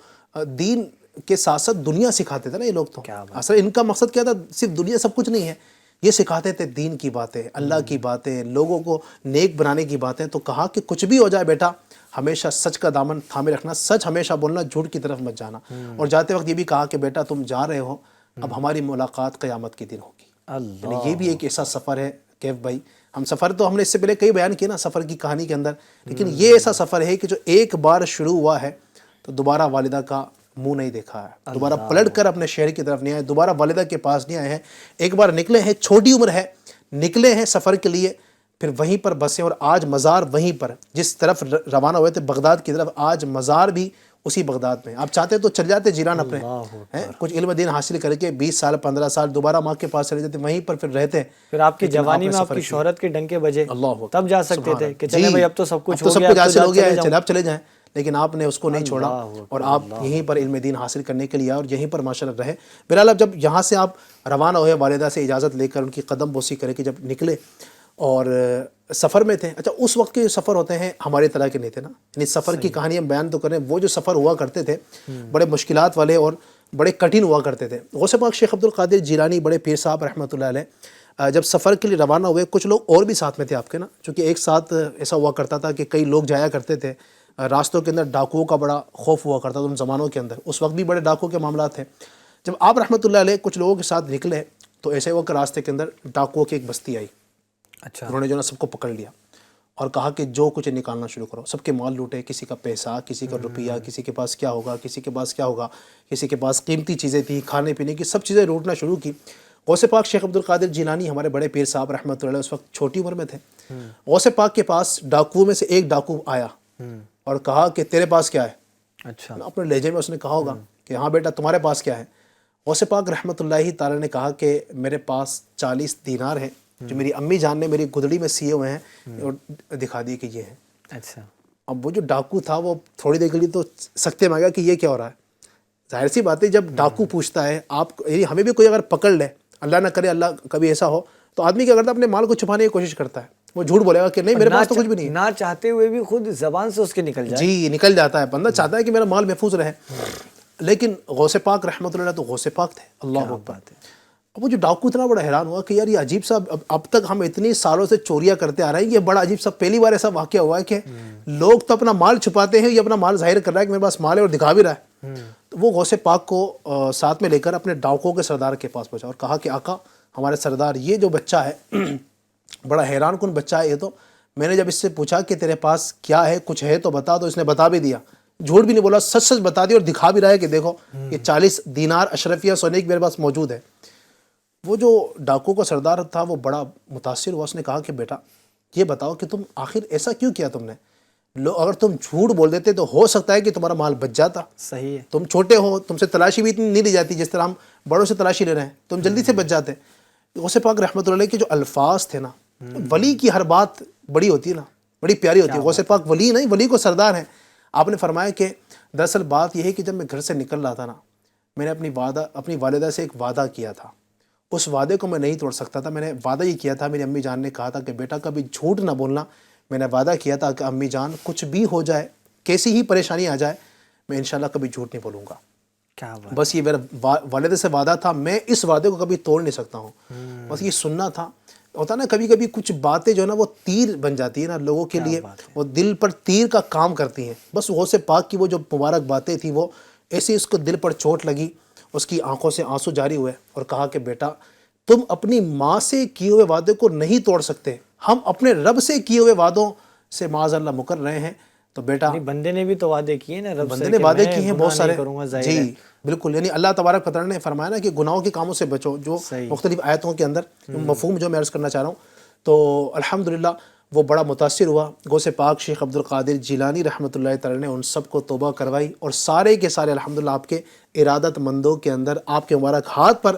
دین کے ساتھ ساتھ دنیا سکھاتے تھے نا یہ لوگ، تو اصل ان کا مقصد کیا تھا، صرف دنیا سب کچھ نہیں ہے، یہ سکھاتے تھے دین کی باتیں، اللہ کی باتیں، لوگوں کو نیک بنانے کی باتیں۔ تو کہا کہ کچھ بھی ہو جائے بیٹا، ہمیشہ سچ کا دامن تھامے رکھنا، سچ ہمیشہ بولنا، جھوٹ کی طرف مت جانا۔ اور جاتے وقت یہ بھی کہا کہ بیٹا تم جا رہے ہو، اب ہماری ملاقات قیامت کے دن ہوگی۔ یعنی یہ بھی ایک ایسا سفر ہے کیف بھائی، ہم سفر تو ہم نے اس سے پہلے کئی بیان کیے نا سفر کی کہانی کے اندر، لیکن یہ ایسا سفر ہے کہ جو ایک بار شروع ہوا ہے تو دوبارہ والدہ کا منہ نہیں دیکھا ہے، دوبارہ پلٹ کر اپنے شہر کی طرف نہیں آئے، دوبارہ والدہ کے پاس نہیں آئے ہیں۔ ایک بار نکلے ہیں، چھوٹی عمر ہے، نکلے ہیں سفر کے لیے، پھر وہیں پر بسے، اور آج مزار وہیں پر، جس طرف روانہ ہوئے تھے بغداد کی طرف، آج مزار بھی اسی بغداد میں۔ آپ چاہتے تو چل جاتے جیران اپنے، کچھ علم دین حاصل کر کے 20 سال 15 سال دوبارہ ماں کے پاس چلے جاتے، وہیں پر پھر رہتے۔ پھر آپ کی جوانی میں آپ کی شہرت کے ڈنکے بجے، تب جا سکتے تھے کہ چلیں بھائی اب تو سب کچھ حاصل ہو گیا ہے، چلے آپ چلے جائیں، لیکن آپ نے اس کو نہیں چھوڑا، اور آپ یہیں پر علم دین حاصل کرنے کے لیے اور یہیں پر ماشاءاللہ رہے۔ بہرحال اب جب یہاں سے آپ روانہ ہوئے، والدہ سے اجازت لے کر، ان کی قدم بوسی کرے کہ جب نکلے اور سفر میں تھے، اچھا اس وقت کے جو سفر ہوتے ہیں ہماری طرح کے نہیں تھے نا، یعنی سفر کی کہانی ہم بیان تو کریں، وہ جو سفر ہوا کرتے تھے بڑے مشکلات والے اور بڑے کٹھن ہوا کرتے تھے۔ غوث پاک شیخ عبد القادر جیلانی بڑے پیر صاحب رحمۃ اللہ علیہ جب سفر کے لیے روانہ ہوئے، کچھ لوگ اور بھی ساتھ میں تھے آپ کے نا، چونکہ ایک ساتھ ایسا ہوا کرتا تھا کہ کئی لوگ جایا کرتے تھے، راستوں کے اندر ڈاکوؤں کا بڑا خوف ہوا کرتا تھا ان زمانوں کے اندر، اس وقت بھی بڑے ڈاکو کے معاملات تھے۔ جب آپ رحمۃ اللہ علیہ کچھ لوگوں کے ساتھ نکلے تو ایسے ہوا کہ راستے کے اندر ڈاکوؤں کی ایک بستی آئی، اچھا، انہوں نے جو نا سب کو پکڑ لیا اور کہا کہ جو کچھ نکالنا شروع کرو، سب کے مال لوٹے، کسی کا پیسہ، کسی کا روپیہ، کسی کے پاس کیا ہوگا، کسی کے پاس کیا ہوگا، کسی کے پاس قیمتی چیزیں تھیں، کھانے پینے کی سب چیزیں لوٹنا شروع کی۔ غوث پاک شیخ عبد القادر جیلانی ہمارے بڑے پیر صاحب رحمۃ اللہ علیہ اس وقت چھوٹی عمر میں تھے۔ غوث پاک کے پاس ڈاکوؤں میں سے ایک ڈاکو آیا اور کہا کہ تیرے پاس کیا ہے؟ اچھا، اپنے لہجے میں اس نے کہا ہوگا کہ ہاں بیٹا تمہارے پاس کیا ہے؟ غوث پاک رحمۃ اللہ تعالی نے کہا کہ میرے پاس 40 دینار ہیں جو میری امی جان نے میری گدڑی میں سیے ہوئے ہیں، اور دکھا دیے کہ یہ ہیں۔ اچھا، اب وہ جو ڈاکو تھا وہ تھوڑی دیر کے لیے تو سکتے میں آ گیا کہ یہ کیا ہو رہا ہے۔ ظاہر سی بات ہے جب ڈاکو پوچھتا ہے آپ، یعنی ہمیں بھی کوئی اگر پکڑ لے، اللہ نہ کرے اللہ کبھی ایسا ہو، تو آدمی کیا کرتا ہے اپنے مال کو چھپانے کی کوشش کرتا ہے، وہ جھوٹ بولے گا کہ نہیں میرے پاس تو کچھ بھی نہیں ہے، نہ چاہتے ہوئے بھی خود زبان سے اس کے نکل جائے، جی نکل جاتا ہے، بندہ چاہتا ہے کہ میرا مال محفوظ رہے۔ لیکن غوث پاک رحمۃ اللہ تو غوث پاک تھے، اللہ اکبر۔ اب وہ جو ڈاکو اتنا بڑا حیران ہوا کہ یار یہ عجیب سا، اب تک ہم اتنی سالوں سے چوریاں کرتے آ رہے ہیں، یہ بڑا عجیب سا پہلی بار ایسا واقعہ ہوا ہے کہ لوگ تو اپنا مال چھپاتے ہیں، یہ اپنا مال ظاہر کر رہا ہے کہ میرے پاس مال ہے اور دکھا بھی رہا ہے۔ تو وہ غوث پاک کو ساتھ میں لے کر اپنے ڈاکوؤں کے سردار کے پاس پہنچا اور کہا کہ آقا ہمارے سردار، یہ جو بچہ ہے بڑا حیران کن بچہ ہے یہ تو، میں نے جب اس سے پوچھا کہ تیرے پاس کیا ہے، کچھ ہے تو بتا، تو اس نے بتا بھی دیا، جھوٹ بھی نہیں بولا، سچ سچ بتا دیا اور دکھا بھی رہا ہے کہ دیکھو یہ 40 دینار اشرفیہ سونے کی میرے پاس موجود ہے۔ وہ جو ڈاکو کا سردار تھا وہ بڑا متاثر ہوا، اس نے کہا کہ بیٹا یہ بتاؤ کہ تم آخر ایسا کیوں کیا تم نے؟ اگر تم جھوٹ بول دیتے تو ہو سکتا ہے کہ تمہارا مال بچ جاتا، صحیح ہے، تم چھوٹے ہو، تم سے تلاشی بھی اتنی نہیں لی جاتی جس طرح ہم بڑوں سے تلاشی لے رہے ہیں، تم جلدی سے بچ جاتے۔ غوث پاک رحمۃ اللہ علیہ کے جو الفاظ تھے نا، ولی کی ہر بات بڑی ہوتی ہے نا، بڑی پیاری ہوتی ہے۔ غوث پاک ولی نہیں، ولی کو سردار ہیں۔ آپ نے فرمایا کہ دراصل بات یہ ہے کہ جب میں گھر سے نکل رہا تھا نا، میں نے اپنی والدہ سے ایک وعدہ کیا تھا، اس وعدے کو میں نہیں توڑ سکتا تھا۔ میں نے وعدہ یہ کیا تھا، میری امی جان نے کہا تھا کہ بیٹا کبھی جھوٹ نہ بولنا، میں نے وعدہ کیا تھا کہ امی جان کچھ بھی ہو جائے، کیسی ہی پریشانی آ جائے، میں انشاءاللہ کبھی جھوٹ نہیں بولوں گا۔ کیا بات، بس یہ میرا والد سے وعدہ تھا، میں اس وعدے کو کبھی توڑ نہیں سکتا ہوں، بس یہ سننا تھا۔ ہوتا نا کبھی کبھی کچھ باتیں جو ہے نا وہ تیر بن جاتی ہیں نا لوگوں کے لیے، وہ دل پر تیر کا کام کرتی ہیں۔ بس غوث پاک کی وہ جو مبارک باتیں تھیں وہ ایسے اس کو دل پر چوٹ لگی، اس کی آنکھوں سے آنسو جاری ہوئے اور کہا کہ بیٹا تم اپنی ماں سے کیے ہوئے وعدے کو نہیں توڑ سکتے، ہم اپنے رب سے کیے ہوئے وعدوں سے معاذ اللہ مکر رہے ہیں۔ تو بیٹا بندے نے بھی تو وعدے کیے نا رب سے، بندے نے وعدے کیے ہیں بہت سارے، کروں گا، جی بالکل، یعنی اللہ تبارک و تعالیٰ نے فرمایا نا کہ گناہوں کے کاموں سے بچو، جو مختلف آیتوں کے اندر مفہوم جو میں عرض کرنا چاہ رہا ہوں۔ تو الحمدللہ وہ بڑا متاثر ہوا، غوث پاک شیخ عبد القادر جیلانی رحمۃ اللہ تعالیٰ نے ان سب کو توبہ کروائی، اور سارے کے سارے الحمدللہ آپ کے ارادت مندوں کے اندر آپ کے مبارک ہاتھ پر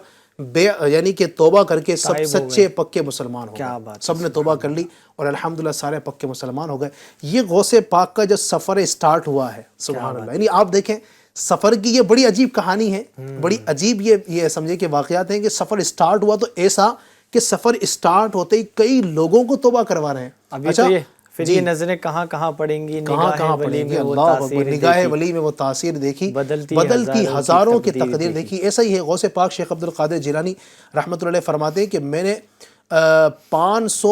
یعنی کہ توبہ کر کے سب سچے پکے مسلمان ہو گئے، سب نے توبہ کر لی اور الحمدللہ سارے پکے مسلمان ہو گئے۔ یہ غوث پاک کا جو سفر اسٹارٹ ہوا ہے، سبحان اللہ، یعنی آپ دیکھیں سفر کی یہ بڑی عجیب کہانی ہے، بڑی عجیب یہ سمجھے کہ واقعات ہیں کہ سفر اسٹارٹ ہوا تو ایسا کہ سفر اسٹارٹ ہوتے ہی کئی لوگوں کو توبہ کروا رہے ہیں۔ ابھی تو پھر یہ نظریں کہاں کہاں پڑیں گی، کہاں پڑیں گی، اللہ اکبر، نگاہ ولی میں وہ تاثیر دیکھی، بدلتی ہزاروں کی تقدیر دیکھی۔ ایسا ہی ہے غوث پاک شیخ عبد القادر جیلانی رحمۃ اللہ علیہ فرماتے ہیں کہ میں نے 500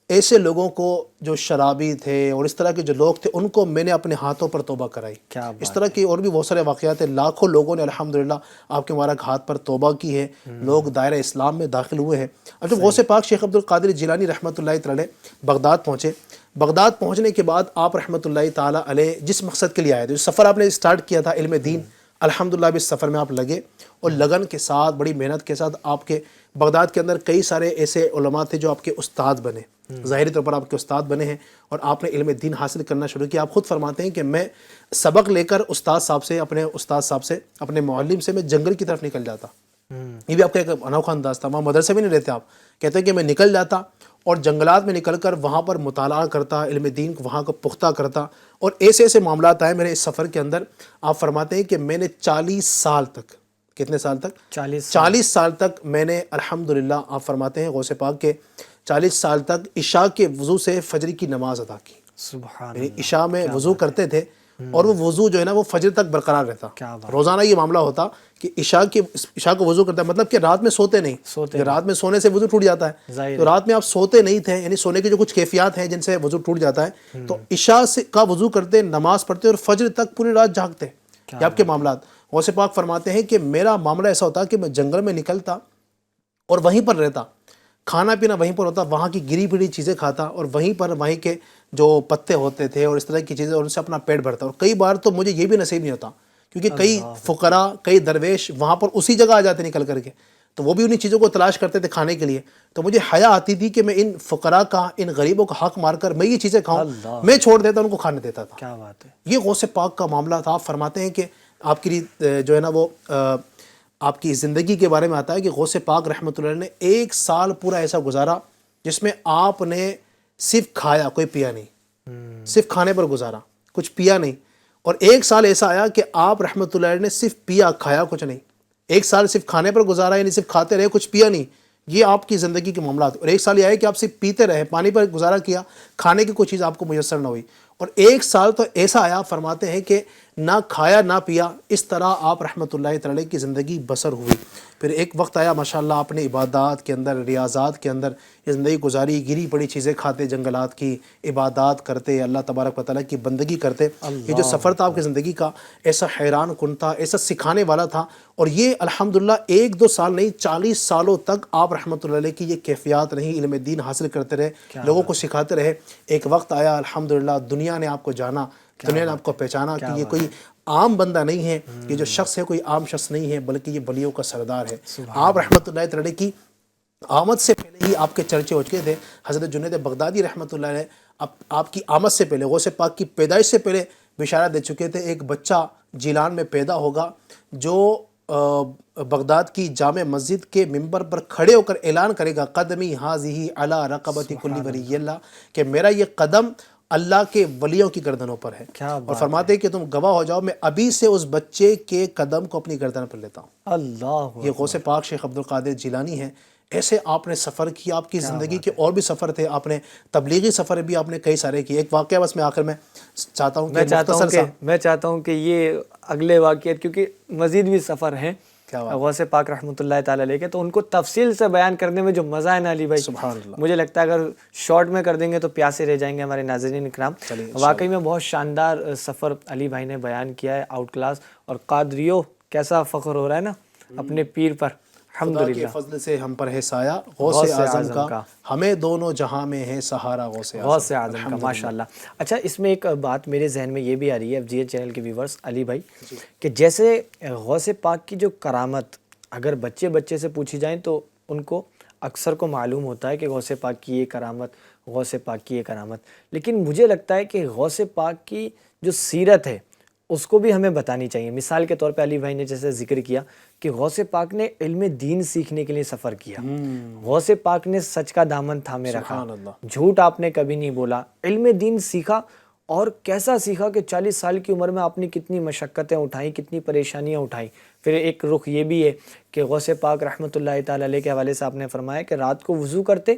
ایسے لوگوں کو جو شرابی تھے اور اس طرح کے جو لوگ تھے ان کو میں نے اپنے ہاتھوں پر توبہ کرائی۔ اس طرح کی اور بھی بہت سارے واقعات ہیں، لاکھوں لوگوں نے الحمدللہ آپ کے مبارک ہاتھ پر توبہ کی ہے، لوگ دائرہ اسلام میں داخل ہوئے ہیں۔ اب جب غوث پاک شیخ عبد القادر جیلانی رحمۃ اللہ تعالی علیہ بغداد پہنچے، بغداد پہنچنے کے بعد آپ رحمۃ اللہ تعالی علیہ جس مقصد کے لیے آئے تھے، جو سفر آپ نے اسٹارٹ کیا تھا علم دین، الحمدللہ اب اس سفر میں آپ لگے اور لگن کے ساتھ بڑی محنت کے ساتھ آپ کے بغداد کے اندر کئی سارے ایسے علماء تھے جو آپ کے استاد بنے، ظاہری طور پر آپ کے استاد بنے ہیں اور آپ نے علم دین حاصل کرنا شروع کیا۔ آپ خود فرماتے ہیں کہ میں سبق لے کر استاد صاحب سے، اپنے معلم سے میں جنگل کی طرف نکل جاتا۔ یہ بھی آپ کا ایک انوکھا انداز تھا، وہاں مدرسے میں نہیں رہتے آپ، کہتے ہیں کہ میں نکل جاتا اور جنگلات میں نکل کر وہاں پر مطالعہ کرتا، علم دین کو وہاں کو پختہ کرتا، اور ایسے ایسے معاملات آئے میرے اس سفر کے اندر۔ آپ فرماتے ہیں کہ میں نے 40 سال تک، کتنے سال تک؟ 40 سال تک میں نے الحمدللہ، آپ فرماتے ہیں غوث پاک کے 40 سال تک عشاء کے وضو سے فجر کی نماز ادا کی۔ سبحان یعنی عشاء میں وضو کرتے تھے اور وہ وضو جو ہے نا وہ فجر تک برقرار رہتا۔ روزانہ یہ معاملہ ہوتا کہ عشاء کو وضو کرتا ہے، مطلب کہ رات میں سوتے نہیں، رات میں سونے سے وضو ٹوٹ جاتا ہے، تو رات میں آپ سوتے نہیں تھے، یعنی سونے کی جو کچھ کیفیات ہیں جن سے وضو ٹوٹ جاتا ہے، تو عشاء کا وضو کرتے، نماز پڑھتے اور فجر تک پوری رات جاگتے۔ یہ آپ کے معاملات۔ غوث پاک فرماتے ہیں کہ میرا معاملہ ایسا ہوتا کہ میں جنگل میں نکلتا اور وہیں پر رہتا، کھانا پینا وہیں پر ہوتا، وہاں کی گری پڑی چیزیں کھاتا اور وہیں کے جو پتے ہوتے تھے اور اس طرح کی چیزیں، اور ان سے اپنا پیٹ بھرتا۔ اور کئی بار تو مجھے یہ بھی نصیب نہیں ہوتا کیونکہ کئی فقراء، کئی درویش وہاں پر اسی جگہ آ جاتے نکل کر کے، تو وہ بھی انہیں چیزوں کو تلاش کرتے تھے کھانے کے لیے، تو مجھے حیا آتی تھی کہ میں ان فقراء کا، ان غریبوں کا حق مار کر میں یہ چیزیں کھاؤں، میں چھوڑ دیتا، ان کو کھانے دیتا تھا۔ کیا بات ہے، یہ غوث پاک کا معاملہ تھا۔ آپ فرماتے ہیں کہ آپ کی جو ہے نا وہ آپ کی زندگی کے بارے میں آتا ہے کہ غوث پاک رحمۃ اللہ نے 1 سال پورا ایسا گزارا جس میں آپ نے صرف کھایا، کوئی پیا نہیں، صرف کھانے پر گزارا، کچھ پیا نہیں۔ اور 1 سال ایسا آیا کہ آپ رحمۃ اللہ نے صرف پیا، کھایا کچھ نہیں۔ 1 سال صرف کھانے پر گزارا، یعنی صرف کھاتے رہے، کچھ پیا نہیں، یہ آپ کی زندگی کے معاملات۔ اور 1 سال یہ آیا کہ آپ صرف پیتے رہے، پانی پر گزارا کیا، کھانے کی کوئی چیز آپ کو میسر نہ ہوئی۔ اور 1 سال تو ایسا آیا، فرماتے ہیں کہ نہ کھایا نہ پیا، اس طرح آپ رحمۃ اللہ تعالی کی زندگی بسر ہوئی۔ پھر ایک وقت آیا ماشاءاللہ آپ نے عبادات کے اندر، ریاضات کے اندر یہ زندگی گزاری، گری پڑی چیزیں کھاتے، جنگلات کی عبادات کرتے، اللہ تبارک و تعالیٰ کی بندگی کرتے۔ یہ جو سفر تھا آپ کی زندگی کا، ایسا حیران کن تھا، ایسا سکھانے والا تھا، اور یہ الحمدللہ 1-2 سال نہیں، 40 سالوں تک آپ رحمۃ اللہ علیہ کی یہ کیفیات رہی، علم دین حاصل کرتے رہے، لوگوں کو سکھاتے رہے۔ ایک وقت آیا الحمدللہ دنیا نے آپ کو جانا، دنیا نے آپ کو پہچانا کہ یہ کوئی عام بندہ نہیں ہے، یہ جو شخص ہے کوئی عام شخص نہیں ہے، بلکہ یہ ولیوں کا سردار ہے۔ آپ رحمۃ اللہ تعالی کی آمد سے پہلے ہی آپ کے چرچے ہو چکے تھے۔ حضرت جنید بغدادی رحمۃ اللہ علیہ آپ کی آمد سے پہلے، غوث پاک کی پیدائش سے پہلے بشارت دے چکے تھے، ایک بچہ جیلان میں پیدا ہوگا جو بغداد کی جامع مسجد کے ممبر پر کھڑے ہو کر اعلان کرے گا، قدمی ہاذہ علی رقبۃ کل ولی اللہ، کہ میرا یہ قدم اللہ کے ولیوں کی گردنوں پر ہے۔ اور فرماتے ہیں کہ تم گواہ ہو جاؤ، میں ابھی سے اس بچے کے قدم کو اپنی گردن پر لیتا ہوں۔ اللہ، یہ غوث پاک شیخ عبد القادر جیلانی ہیں، ایسے آپ نے سفر کیا، آپ کی زندگی کے اور بھی سفر تھے، آپ نے تبلیغی سفر بھی آپ نے کئی سارے کیے. ایک واقعہ بس میں آخر میں چاہتا ہوں کہ میں چاہتا ہوں کہ یہ اگلے واقعات، کیونکہ مزید بھی سفر ہیں غوث پاک رحمۃ اللہ تعالی علیہ کے، تو ان کو تفصیل سے بیان کرنے میں جو مزہ ہے نا علی بھائی، سبحان اللہ، مجھے لگتا ہے اگر شارٹ میں کر دیں گے تو پیاسے رہ جائیں گے ہمارے ناظرین اکرام. واقعی میں بہت شاندار سفر علی بھائی نے بیان کیا ہے، آؤٹ کلاس. اور قادریو کیسا فخر ہو رہا ہے نا اپنے پیر پر، خدا کے الحمدللہ. فضل سے ہم پر ہے سایہ غوث اعظم کا، ہمیں دونوں جہاں میں ہے سہارا غوث اعظم کا، ماشاءاللہ. اچھا، اس میں ایک بات میرے ذہن میں یہ بھی آ رہی ہے FGH چینل کے ویورز علی بھائی، کہ جیسے غوث پاک کی جو کرامت اگر بچے سے پوچھی جائیں تو ان کو اکثر کو معلوم ہوتا ہے کہ غوث پاک کی یہ کرامت، غوث پاک کی یہ کرامت، لیکن مجھے لگتا ہے کہ غوث پاک کی جو سیرت ہے اس کو بھی ہمیں بتانی چاہیے. مثال کے طور پہ علی بھائی نے جیسے ذکر کیا کہ غوث پاک نے علم دین سیکھنے کے لیے سفر کیا، غوث پاک نے سچ کا دامن تھامے رکھا، جھوٹ آپ نے کبھی نہیں بولا، علم دین سیکھا. اور کیسا سیکھا کہ 40 سال کی عمر میں آپ نے کتنی مشقتیں اٹھائیں، کتنی پریشانیاں اٹھائیں. پھر ایک رخ یہ بھی ہے کہ غوث پاک رحمۃ اللہ تعالی علیہ کے حوالے سے آپ نے فرمایا کہ رات کو وضو کرتے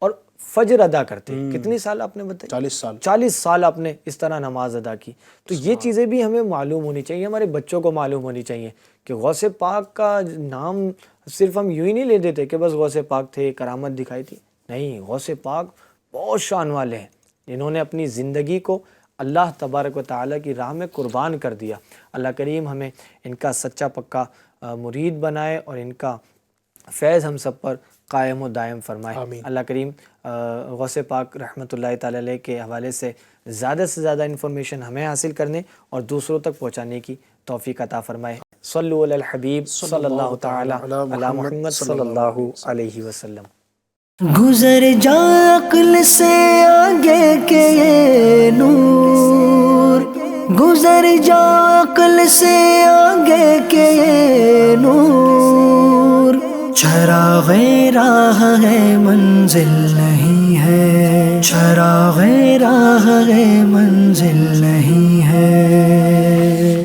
اور فجر ادا کرتے. کتنی سال آپ نے بتائی؟ 40 سال آپ نے اس طرح نماز ادا کی. تو یہ چیزیں بھی ہمیں معلوم ہونی چاہیے، ہمارے بچوں کو معلوم ہونی چاہیے کہ غوث پاک کا نام صرف ہم یوں ہی نہیں لے دیتے کہ بس غوث پاک تھے، کرامت دکھائی تھی. نہیں، غوث پاک بہت شان والے ہیں، انہوں نے اپنی زندگی کو اللہ تبارک و تعالیٰ کی راہ میں قربان کر دیا. اللہ کریم ہمیں ان کا سچا پکا مرید بنائے اور ان کا فیض ہم سب پر قائم و دائم فرمائے. اللہ کریم غوث پاک رحمۃ اللہ تعالی علیہ کے حوالے سے زیادہ انفارمیشن ہمیں حاصل کرنے اور دوسروں تک پہنچانے کی توفیق عطا فرمائے. صلو علی الحبیب صلی اللہ تعالی علی محمد صلی اللہ علیہ وسلم. گزر جا عقل سے آگے کے یہ نور، گزر جا عقل سے آگے کے یہ نور، چراغ راہ ہے منزل نہیں ہے، چراغ راہ ہے منزل نہیں ہے.